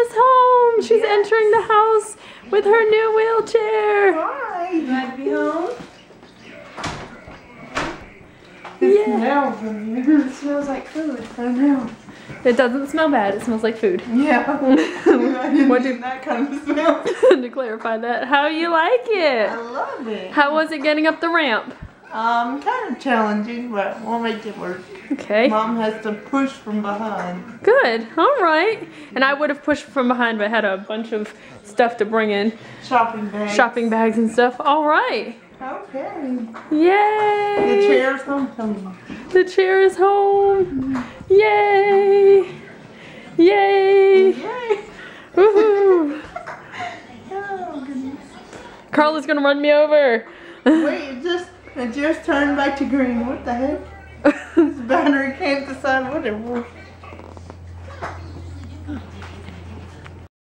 Carla's home. She's entering the house with her new wheelchair. Hi, glad to be home. Yeah. It smells like food. I know. It doesn't smell bad. It smells like food. Yeah. What do that kind of smell? to clarify that? How you like it? I love it. How was it getting up the ramp? Kind of challenging, but we'll make it work. Okay. Mom has to push from behind. Good. All right. And I would have pushed from behind, but I had a bunch of stuff to bring in. Shopping bags. Shopping bags and stuff. All right. Okay. Yay. The chair's home. The chair is home. Yay. Yay. Yay. Woohoo. Oh, goodness. Carla's gonna run me over. Wait, it just turned back to green. What the heck? This battery can't decide what it was.